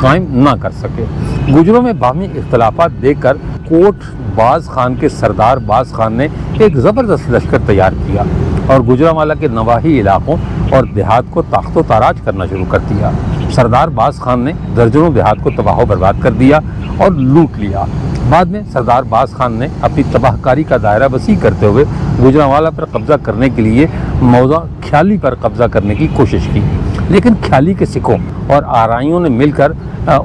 قائم نہ کر سکے۔ گجروں میں باہمی اختلافات دیکھ کر کوٹ باز خان کے سردار باز خان نے ایک زبردست لشکر تیار کیا اور گوجرانوالا کے نواحی علاقوں اور دیہات کو تاخت و تاراج کرنا شروع کر دیا۔ سردار باز خان نے درجنوں دیہات کو تباہ و برباد کر دیا اور لوٹ لیا۔ بعد میں سردار باز خان نے اپنی تباہ کاری کا دائرہ وسیع کرتے ہوئے گوجرانوالا پر قبضہ کرنے کے لیے موضع کھیالی پر قبضہ کرنے کی کوشش کی، لیکن کھیالی کے سکھوں اور آرائیوں نے مل کر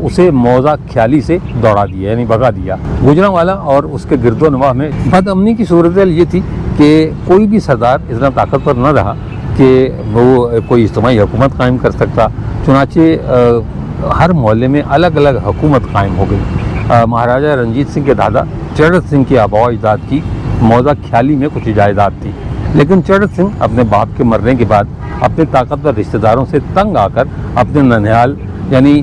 اسے موضع کھیالی سے دوڑا دیا، یعنی بھگا دیا۔ گوجرانوالا اور اس کے گرد و نواح میں بد امنی کی صورتحال یہ تھی کہ کوئی بھی سردار اتنا طاقتور نہ رہا کہ وہ کوئی اجتماعی حکومت قائم کر سکتا، چنانچہ ہر محلے میں الگ الگ حکومت قائم ہو گئی۔ مہاراجہ رنجیت سنگھ کے دادا چرت سنگھ کے آباء و اجداد کی موضع کھیالی میں کچھ جائیداد تھی، لیکن چرت سنگھ اپنے باپ کے مرنے کے بعد اپنے طاقتور رشتہ داروں سے تنگ آ کر اپنے ننیال یعنی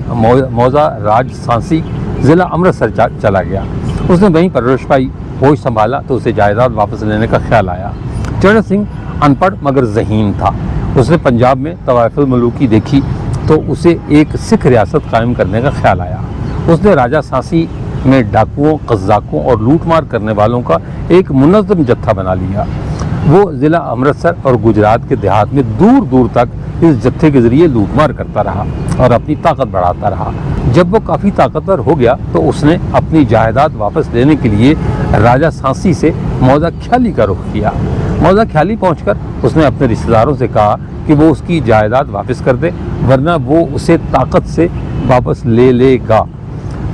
موضع راج سانسی ضلع امرتسر چلا گیا۔ اس نے وہیں پرورش پائی، ہوش سنبھالا تو اسے جائیداد واپس لینے کا خیال آیا۔ چرت سنگھ ان پڑھ مگر ذہین تھا۔ اس نے پنجاب میں طوائف الملوکی دیکھی تو اسے ایک سکھ ریاست قائم کرنے کا خیال آیا۔ اس نے راجہ سانسی میں ڈاکوؤں، قزاقوں اور لوٹ مار کرنے والوں کا ایک منظم جتھا بنا لیا۔ وہ ضلع امرتسر اور گجرات کے دیہات میں دور دور تک اس جتھے کے ذریعے لوٹ مار کرتا رہا اور اپنی طاقت بڑھاتا رہا۔ جب وہ کافی طاقتور ہو گیا تو اس نے اپنی جائیداد واپس لینے کے لیے راجہ سانسی سے موضع کھیالی کا رخ کیا۔ موضع کھیالی پہنچ کر اس نے اپنے رشتہ داروں سے کہا کہ وہ اس کی جائیداد واپس کر دے، ورنہ وہ اسے طاقت سے واپس لے لے گا۔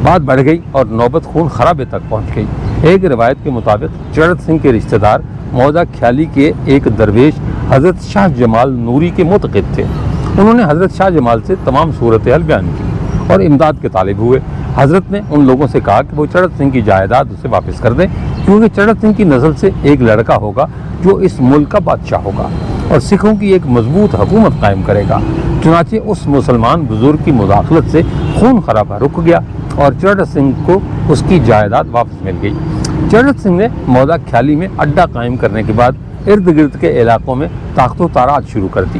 بات بڑھ گئی اور نوبت خون خرابے تک پہنچ گئی۔ ایک روایت کے مطابق چرت سنگھ کے رشتہ دار موضع کھیالی کے ایک درویش حضرت شاہ جمال نوری کے معتقد تھے۔ انہوں نے حضرت شاہ جمال سے تمام صورتحال بیان کی اور امداد کے طالب ہوئے۔ حضرت نے ان لوگوں سے کہا کہ وہ چرت سنگھ کی جائیداد اسے واپس کر دیں، کیونکہ چرت سنگھ کی نسل سے ایک لڑکا ہوگا جو اس ملک کا بادشاہ ہوگا اور سکھوں کی ایک مضبوط حکومت قائم کرے گا۔ چنانچہ اس مسلمان بزرگ کی مداخلت سے خون خرابہ رک گیا اور چرت سنگھ کو اس کی جائیداد واپس مل گئی۔ چرت سنگھ نے موضع کھیالی میں اڈا قائم کرنے کے بعد ارد گرد کے علاقوں میں طاقت و تاراج شروع کر دی۔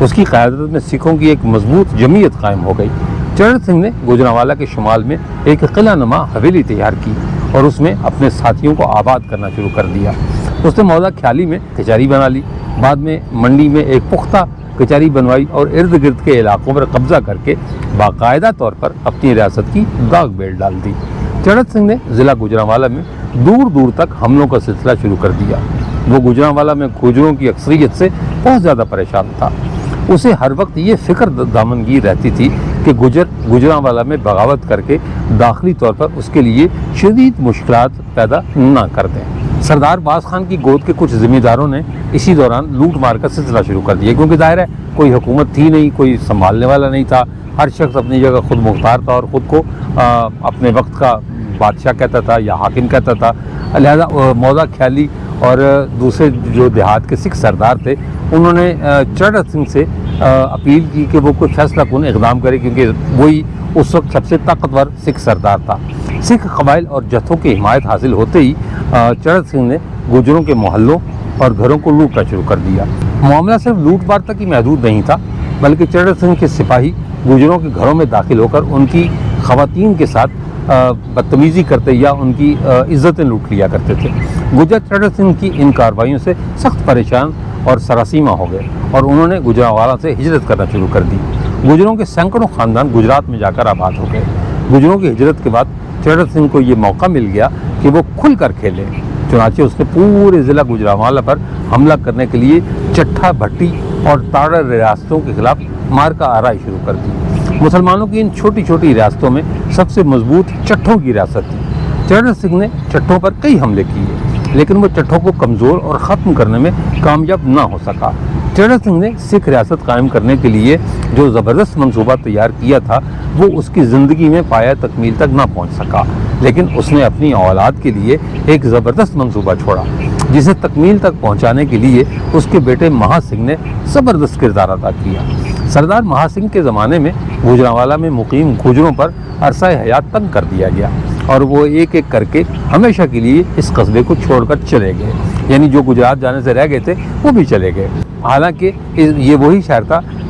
اس کی قیادت میں سکھوں کی ایک مضبوط جمعیت قائم ہو گئی۔ چرت سنگھ نے گوجرانوالا کے شمال میں ایک قلعہ نما حویلی تیار کی اور اس میں اپنے ساتھیوں کو آباد کرنا شروع کر دیا۔ اس نے موضع کھیالی میں کچہری بنا لی، بعد میں منڈی میں ایک پختہ کچہری بنوائی اور ارد گرد کے علاقوں پر قبضہ کر کے باقاعدہ طور پر اپنی ریاست کی داغ بیل ڈال دی۔ چرت سنگھ نے ضلع گوجرانوالا میں دور دور تک حملوں کا سلسلہ شروع کر دیا۔ وہ گوجرانوالا میں گوجروں کی اکثریت سے بہت زیادہ پریشان تھا۔ اسے ہر وقت یہ فکر دامنگیر رہتی تھی کہ گوجرانوالا میں بغاوت کر کے داخلی طور پر اس کے لیے شدید مشکلات پیدا نہ کر دیں۔ سردار باز خان کی گود کے کچھ ذمہ داروں نے اسی دوران لوٹ مار کا سلسلہ شروع کر دیا، کیونکہ ظاہر ہے کوئی حکومت تھی نہیں، کوئی سنبھالنے والا نہیں تھا، ہر شخص اپنی جگہ خود مختار تھا اور خود کو اپنے وقت کا بادشاہ کہتا تھا یا حاکم کہتا تھا۔ لہذا موضع کھیالی اور دوسرے جو دیہات کے سکھ سردار تھے انہوں نے چرت سنگھ سے اپیل کی کہ وہ کوئی فیصلہ کن اقدام کرے، کیونکہ وہی اس وقت سب سے طاقتور سکھ سردار تھا۔ سکھ قبائل اور جتھوں کی حمایت حاصل ہوتے ہی چرت سنگھ نے گوجروں کے محلوں اور گھروں کو لوٹنا شروع کر دیا۔ معاملہ صرف لوٹ مار تک ہی محدود نہیں تھا، بلکہ چرت سنگھ کے سپاہی گوجروں کے گھروں میں داخل ہو کر ان کی خواتین کے ساتھ بدتمیزی کرتے یا ان کی عزتیں لوٹ لیا کرتے تھے۔ گجر چرت سنگھ کی ان کارروائیوں سے سخت پریشان اور سراسیمہ ہو گئے اور انہوں نے گوجرانوالا سے ہجرت کرنا شروع کر دی۔ گجروں کے سینکڑوں خاندان گجرات میں جا کر آباد ہو گئے۔ گجروں کی ہجرت کے بعد چرت سنگھ کو یہ موقع مل گیا کہ وہ کھل کر کھیلے، چنانچہ اس نے پورے ضلع گوجرانوالا پر حملہ کرنے کے لیے چٹھا، بھٹی اور تاڑر ریاستوں کے خلاف مارکہ آرائی شروع کر دی۔ مسلمانوں کی ان چھوٹی چھوٹی ریاستوں میں سب سے مضبوط چٹھوں کی ریاست تھی۔ چرت سنگھ نے چٹھوں پر کئی حملے کیے، لیکن وہ چٹھوں کو کمزور اور ختم کرنے میں کامیاب نہ ہو سکا۔ چرت سنگھ نے سکھ ریاست قائم کرنے کے لیے جو زبردست منصوبہ تیار کیا تھا وہ اس کی زندگی میں پایہ تکمیل تک نہ پہنچ سکا، لیکن اس نے اپنی اولاد کے لیے ایک زبردست منصوبہ چھوڑا جسے تکمیل تک پہنچانے کے لیے اس کے بیٹے مہا سنگھ نے زبردست کردار ادا کیا۔ سردار مہا سنگھ کے زمانے میں گوجرانوالا میں مقیم گوجروں پر عرصہ حیات تنگ کر دیا گیا اور وہ ایک ایک کر کے ہمیشہ کے لیے اس قصبے کو چھوڑ کر چلے گئے، یعنی جو گجرات جانے سے رہ گئے تھے وہ بھی چلے گئے۔ حالانکہ یہ وہی شہر تھا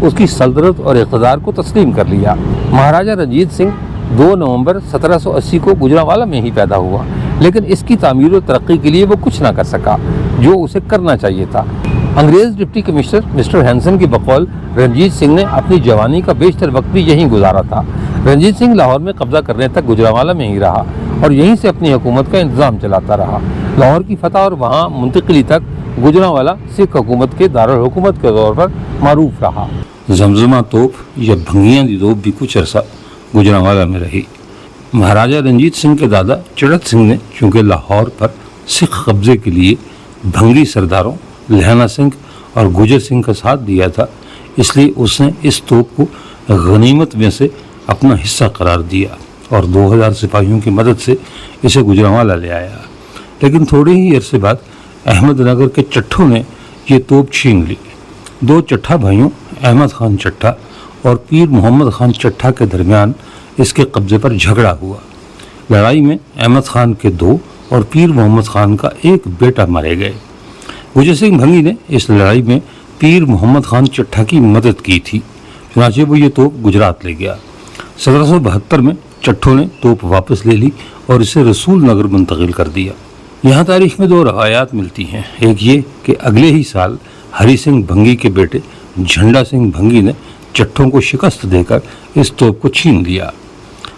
اس کی سلطنت اور اقتدار کو تسلیم کر لیا۔ مہاراجہ رنجیت سنگھ 2 نومبر 1780 کو گوجرانوالا میں ہی پیدا ہوا، لیکن اس کی تعمیر و ترقی کے لیے وہ کچھ نہ کر سکا جو اسے کرنا چاہیے تھا۔ انگریز ڈپٹی کمشنر مسٹر ہینسن کی بقول رنجیت سنگھ نے اپنی جوانی کا بیشتر وقت بھی یہیں گزارا تھا۔ رنجیت سنگھ لاہور میں قبضہ کرنے تک گوجرانوالا میں ہی رہا اور یہیں سے اپنی حکومت کا انتظام چلاتا رہا۔ لاہور کی فتح اور وہاں منتقلی تک گوجرانوالا سکھ حکومت کے دارالحکومت کے طور پر معروف رہا۔ زمزمہ توپ یا بھنگیاں دی توپ بھی کچھ عرصہ گوجرانوالا میں رہی۔ مہاراجہ رنجیت سنگھ کے دادا چڑت سنگھ نے چونکہ لاہور پر سکھ قبضے کے لیے بھنگی سرداروں لہنا سنگھ اور گجر سنگھ کا ساتھ دیا تھا، اس لیے اس نے اس توپ کو غنیمت میں سے اپنا حصہ قرار دیا اور 2000 سپاہیوں کی مدد سے اسے گوجرانوالا لے آیا۔ لیکن تھوڑے ہی عرصے بعد احمد نگر کے چٹھوں نے یہ توپ چھین لی۔ 2 چٹھا بھائیوں احمد خان چٹھا اور پیر محمد خان چٹھا کے درمیان اس کے قبضے پر جھگڑا ہوا۔ لڑائی میں احمد خان کے 2 اور پیر محمد خان کا 1 بیٹا مارے گئے۔ گجر سنگھ بھنگی نے اس لڑائی میں پیر محمد خان چٹھا کی مدد کی تھی، چنانچہ وہ یہ توپ گجرات لے گیا۔ 1772 میں چٹھوں نے توپ واپس لے لی اور اسے رسول نگر منتقل کر دیا۔ یہاں تاریخ میں 2 روایات ملتی ہیں، ایک یہ کہ اگلے ہی سال ہری سنگھ بھنگی کے بیٹے جھنڈا سنگھ بھنگی نے چٹھوں کو شکست دے کر اس توپ کو چھین لیا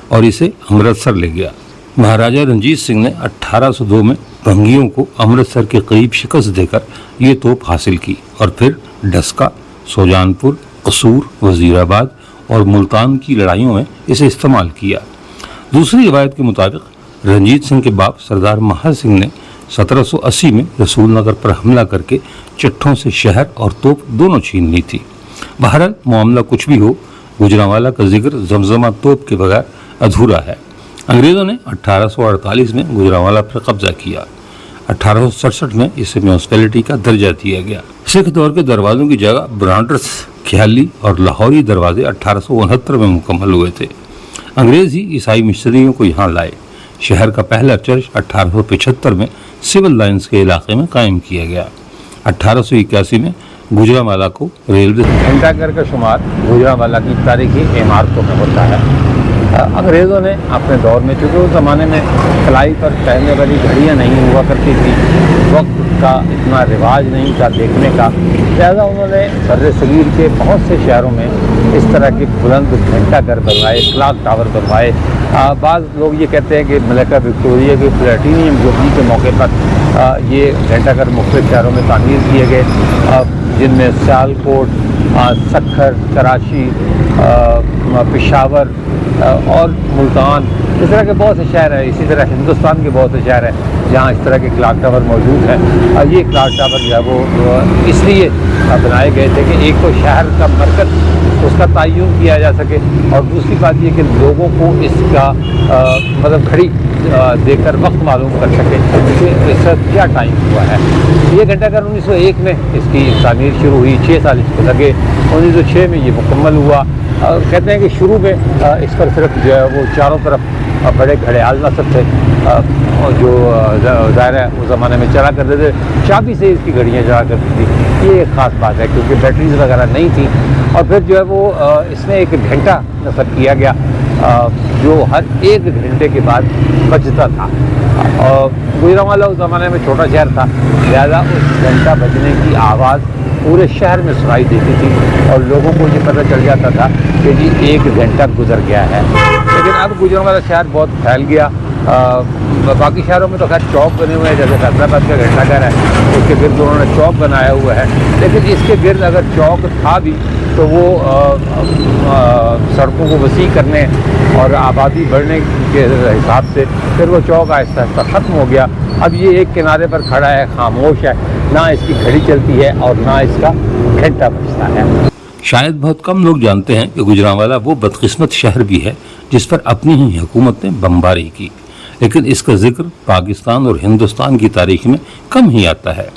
اور اسے امرتسر لے گیا۔ مہاراجہ رنجیت سنگھ نے 1802 میں بھنگیوں کو امرتسر کے قریب شکست دے کر یہ توپ حاصل کی اور پھر ڈسکا، سوجان پور، قصور، وزیر آباد اور ملتان کی لڑائیوں میں اسے استعمال کیا۔ دوسری روایت کے مطابق رنجیت سنگھ کے باپ سردار مہر سنگھ نے 1780 میں رسول نگر پر حملہ کر کے چٹھوں سے شہر اور توپ دونوں چھین لی تھی۔ بہرحال معاملہ کچھ بھی ہو، گوجرانوالا کا ذکر زمزمہ توپ کے بغیر ادھورا ہے۔ انگریزوں نے 1848 میں گوجرانوالا پر قبضہ کیا۔ 1867 میں اسے میونسپلٹی کا درجہ دیا گیا۔ سکھ دور کے دروازوں کی جگہ برانڈرس، خیالی اور لاہوری دروازے 1869 میں مکمل ہوئے تھے۔ انگریز ہی عیسائی مشتریوں کو یہاں لائے۔ شہر کا پہلا چرچ 1875 میں سول لائنز کے علاقے میں قائم کیا گیا۔ 1881 میں گوجرانوالا کو ریلوے گھنٹہ گھر کا شمار گوجرانوالا کی تاریخی عمارتوں میں ہوتا ہے۔ انگریزوں نے اپنے دور میں، چونکہ اس زمانے میں کلائی پر پہننے والی گھڑیاں نہیں ہوا کرتی تھی، وقت کا اتنا رواج نہیں تھا دیکھنے کا، لہٰذا انہوں نے بر صغیر کے بہت سے شہروں میں اس طرح کے بلند گھنٹہ گھر بنوائے، کلاک ٹاور بنوائے۔ بعض لوگ یہ کہتے ہیں کہ ملکہ وکٹوریہ کے پلیٹینیم جوبلی کے موقع پر یہ گھنٹہ گھر مختلف شہروں میں تعمیر کیے گئے، جن میں سیالکوٹ، سکھر، کراچی، پشاور اور ملتان، اس طرح کے بہت سے شہر ہیں۔ اسی طرح ہندوستان کے بہت سے شہر ہیں جہاں اس طرح کے کلاک ٹاور موجود ہیں۔ یہ کلاک ٹاور جو ہے وہ اس لیے بنائے گئے تھے کہ ایک تو شہر کا مرکز اس کا تعین کیا جا سکے، اور دوسری بات یہ کہ لوگوں کو اس کا مطلب گھڑی دیکھ کر وقت معلوم کر سکے کہ اس وقت کیا ٹائم ہوا ہے۔ یہ گھنٹہ گھر 1901 میں اس کی تعمیر شروع ہوئی، 6 سال اس کو لگے۔ 1906 میں یہ مکمل ہوا۔ کہتے ہیں کہ شروع میں اس پر صرف جو ہے وہ چاروں طرف بڑے گھڑیال نصب تھے جو ظاہر ہے اس زمانے میں چلا کرتے تھے، چابی سے اس کی گھڑیاں چلا کرتی تھی۔ یہ ایک خاص بات ہے کیونکہ بیٹریز وغیرہ نہیں تھی۔ اور پھر جو ہے وہ اس میں ایک گھنٹہ نصب کیا گیا جو ہر 1 گھنٹے کے بعد بجتا تھا۔ اور گوجرانوالا اس زمانے میں چھوٹا شہر تھا، لہذا اس گھنٹہ بجنے کی آواز پورے شہر میں سنائی دیتی تھی اور لوگوں کو یہ پتہ چل جاتا تھا کہ جی 1 گھنٹہ گزر گیا ہے۔ لیکن اب گوجرانوالا شہر بہت پھیل گیا۔ باقی شہروں میں تو خیر چوک بنے ہوئے ہیں، جیسے فیصل آباد کا گھنٹہ گھر ہے، اس کے گرد انہوں نے چوک بنایا ہوا ہے، لیکن اس کے گرد اگر چوک تھا بھی تو وہ سڑکوں کو وسیع کرنے اور آبادی بڑھنے کے حساب سے پھر وہ چوک آہستہ آہستہ ختم ہو گیا۔ اب یہ ایک کنارے پر کھڑا ہے، خاموش ہے، نہ اس کی گھڑی چلتی ہے اور نہ اس کا گھنٹہ بجتا ہے۔ شاید بہت کم لوگ جانتے ہیں کہ گوجرانوالا وہ بدقسمت شہر بھی ہے جس پر اپنی ہی حکومت نے بمباری کی، لیکن اس کا ذکر پاکستان اور ہندوستان کی تاریخ میں کم ہی آتا ہے۔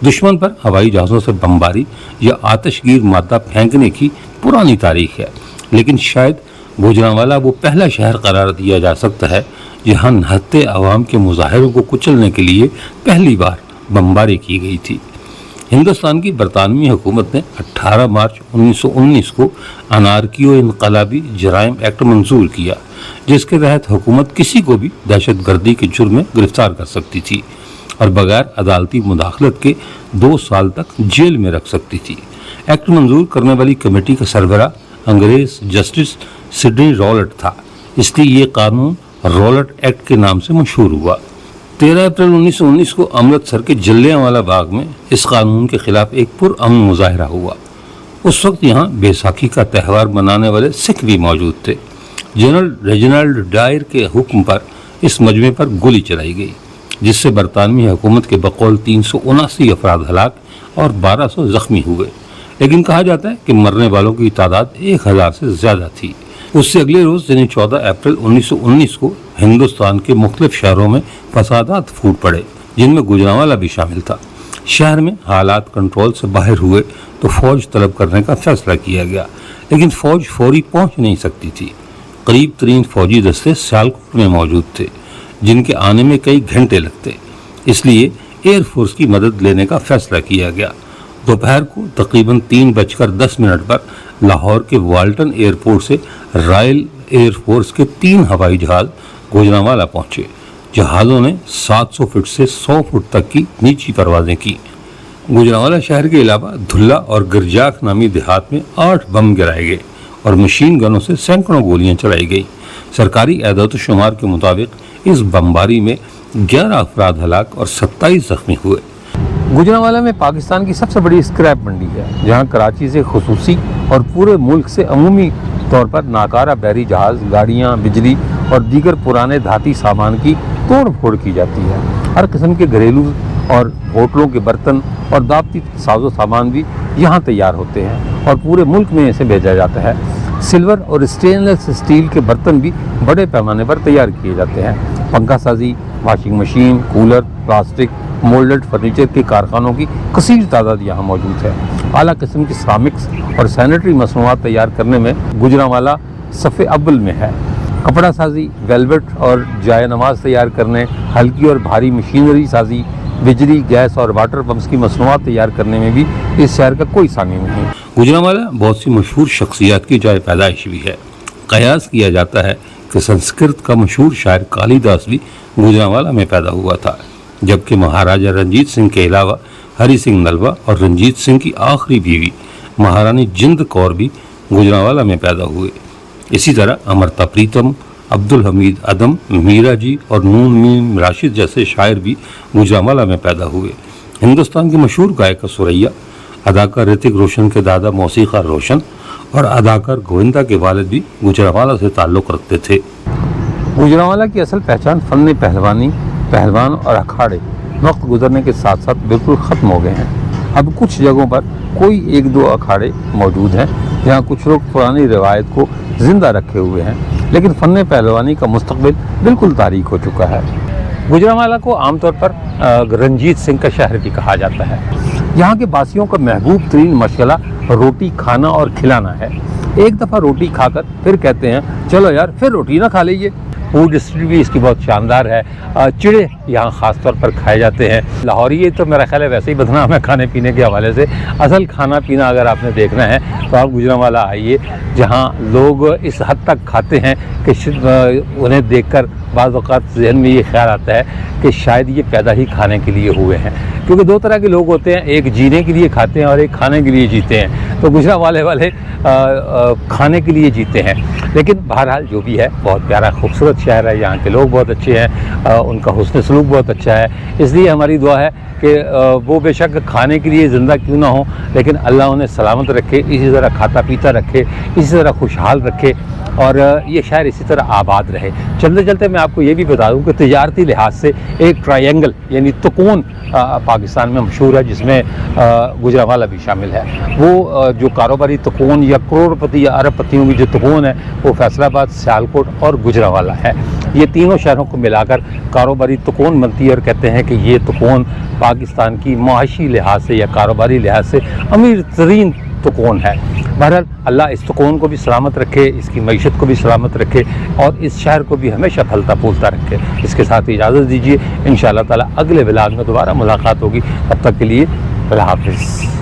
دشمن پر ہوائی جہازوں سے بمباری یا آتش گیر مادہ پھینکنے کی پرانی تاریخ ہے، لیکن شاید گوجرانوالا وہ پہلا شہر قرار دیا جا سکتا ہے جہاں نہتے عوام کے مظاہروں کو کچلنے کے لیے پہلی بار بمباری کی گئی تھی۔ ہندوستان کی برطانوی حکومت نے 18 مارچ 1919 کو انارکی و انقلابی جرائم ایکٹ منظور کیا، جس کے تحت حکومت کسی کو بھی دہشت گردی کے جرم میں گرفتار کر سکتی تھی اور بغیر عدالتی مداخلت کے 2 سال تک جیل میں رکھ سکتی تھی۔ ایکٹ منظور کرنے والی کمیٹی کا سربراہ انگریز جسٹس سڈنی رولٹ تھا، اس لیے یہ قانون رولٹ ایکٹ کے نام سے مشہور ہوا۔ 13 اپریل 1919 کو امرتسر کے جلیانوالہ باغ میں اس قانون کے خلاف ایک پرامن مظاہرہ ہوا۔ اس وقت یہاں بیساکھی کا تہوار منانے والے سکھ بھی موجود تھے۔ جنرل ریجنالڈ ڈائر کے حکم پر اس مجمع پر گولی چلائی گئی، جس سے برطانوی حکومت کے بقول 379 افراد ہلاک اور 1200 زخمی ہوئے، لیکن کہا جاتا ہے کہ مرنے والوں کی تعداد 1000 سے زیادہ تھی۔ اس سے اگلے روز یعنی 14 اپریل 1919 کو ہندوستان کے مختلف شہروں میں فسادات پھوٹ پڑے، جن میں گوجرانوالہ بھی شامل تھا۔ شہر میں حالات کنٹرول سے باہر ہوئے تو فوج طلب کرنے کا فیصلہ کیا گیا، لیکن فوج فوری پہنچ نہیں سکتی تھی۔ قریب ترین فوجی دستے سیالکوٹ میں موجود تھے، جن کے آنے میں کئی گھنٹے لگتے، اس لیے ایئر فورس کی مدد لینے کا فیصلہ کیا گیا۔ دوپہر کو تقریباً 3:10 پر لاہور کے والٹن ایئرپورٹ سے رائل ایئر فورس کے 3 ہوائی جہاز گوجرانوالہ پہنچے۔ جہازوں نے 700 فٹ سے 100 فٹ تک کی نیچی پروازیں کی۔ گوجرانوالہ شہر کے علاوہ دھلا اور گرجاک نامی دیہات میں 8 بم گرائے گئے اور مشین گنوں سے سینکڑوں گولیاں چلائی گئی۔ سرکاری اعداد و شمار کے مطابق اس بمباری میں 11 افراد ہلاک اور 27 زخمی ہوئے۔ گوجرانوالہ میں پاکستان کی سب سے بڑی اسکریپ منڈی ہے، جہاں کراچی سے خصوصی اور پورے ملک سے عمومی طور پر ناکارہ بحری جہاز، گاڑیاں، بجلی اور دیگر پرانے دھاتی سامان کی توڑ پھوڑ کی جاتی ہے۔ ہر قسم کے گھریلو اور ہوٹلوں کے برتن اور دعوتی ساز و سامان بھی یہاں تیار ہوتے ہیں اور پورے ملک میں اسے بھیجا جاتا ہے۔ سلور اور اسٹین لیس اسٹیل کے برتن بھی بڑے پیمانے پر تیار کیے جاتے ہیں۔ پنکھا سازی، washing machine, cooler, plastic, moulded furniture کے کارخانوں کی کثیر تعداد یہاں موجود ہے۔ اعلیٰ قسم کی سرامکس اور سینیٹری مصنوعات تیار کرنے میں گوجرانوالہ صف اول میں ہے۔ کپڑا سازی، ویلوٹ اور جائے نماز تیار کرنے، ہلکی اور بھاری مشینری سازی، بجلی، گیس اور واٹر پمپس کی مصنوعات تیار کرنے میں بھی اس شہر کا کوئی ثانی نہیں۔ گوجرانوالہ بہت سی مشہور شخصیات کی جائے پیدائش بھی ہے۔ قیاس کیا جاتا ہے کہ سنسکرت کا مشہور شاعر کالی داس بھی گوجرانوالہ میں پیدا ہوا تھا، جبکہ مہاراجہ رنجیت سنگھ کے علاوہ ہری سنگھ نلوا اور رنجیت سنگھ کی آخری بیوی مہارانی جند کور بھی گوجرانوالہ میں پیدا ہوئے۔ اسی طرح امرتا پریتم، عبدالحمید عدم، میرا جی اور نون میم راشد جیسے شاعر بھی گوجرانوالہ میں پیدا ہوئے۔ ہندوستان کی مشہور گائیکا سریا، اداکار رتک روشن کے دادا موسیقار روشن اور اداکار گووندا کے والد بھی گوجرانوالہ سے تعلق رکھتے تھے۔ گوجرانوالہ کی اصل پہچان فن پہلوانی، پہلوان اور اکھاڑے وقت گزرنے کے ساتھ ساتھ بالکل ختم ہو گئے ہیں۔ اب کچھ جگہوں پر کوئی 1-2 اکھاڑے موجود ہیں جہاں کچھ لوگ پرانی روایت کو زندہ رکھے ہوئے ہیں، لیکن فن پہلوانی کا مستقبل بالکل تاریک ہو چکا ہے۔ گوجرانوالہ کو عام طور پر رنجیت سنگھ کا شہر بھی کہا جاتا ہے۔ یہاں کے باسیوں کا محبوب ترین مشغلہ روٹی کھانا اور کھلانا ہے۔ ایک دفعہ روٹی کھا کر پھر کہتے ہیں چلو یار پھر روٹی نہ کھا لیجیے۔ فوڈ ہسٹری بھی اس کی بہت شاندار ہے۔ چڑے یہاں خاص طور پر کھائے جاتے ہیں۔ لاہوری تو میرا خیال ہے ویسے ہی بدنام ہے کھانے پینے کے حوالے سے۔ اصل کھانا پینا اگر آپ نے دیکھنا ہے تو آپ گوجرانوالہ آئیے، جہاں لوگ اس حد تک کھاتے ہیں کہ انہیں دیکھ کر بعض اوقات ذہن میں یہ خیال آتا ہے کہ شاید یہ پیدا ہی کھانے کے لیے ہوئے ہیں، کیونکہ 2 طرح کے لوگ ہوتے ہیں، ایک جینے کے لیے کھاتے ہیں اور ایک کھانے کے لیے جیتے ہیں۔ تو گوجرانوالے والے کھانے کے لیے جیتے ہیں، لیکن بہرحال جو بھی ہے بہت پیارا خوبصورت شہر ہے، یہاں کے لوگ بہت اچھے ہیں، ان کا حسن سلوک بہت اچھا ہے۔ اس لیے ہماری دعا ہے کہ وہ بے شک کھانے کے لیے زندہ کیوں نہ ہوں، لیکن اللہ انہیں سلامت رکھے، اسی طرح کھاتا پیتا رکھے، اسی طرح خوشحال رکھے اور یہ شہر اسی طرح آباد رہے۔ چلتے چلتے میں آپ کو یہ بھی بتا دوں کہ تجارتی لحاظ سے ایک ٹرائینگل یعنی تکون پاکستان میں مشہور ہے، جس میں گوجرانوالہ بھی شامل ہے۔ وہ جو کاروباری تکون یا کروڑ پتی یا ارب پتیوں کی جو تکون ہے وہ فیصل آباد، سیالکوٹ اور گوجرانوالہ ہے۔ یہ تینوں شہروں کو ملا کر کاروباری تکون بنتی ہے اور کہتے ہیں کہ یہ تکون پاکستان کی معاشی لحاظ سے یا کاروباری لحاظ سے امیر ترین تکون ہے۔ بہرحال اللہ اس تکون کو بھی سلامت رکھے، اس کی معیشت کو بھی سلامت رکھے اور اس شہر کو بھی ہمیشہ پھلتا پھولتا رکھے۔ اس کے ساتھ اجازت دیجیے، انشاءاللہ تعالی اگلے ولاگ میں دوبارہ ملاقات ہوگی، تب تک کے لیے اللہ حافظ.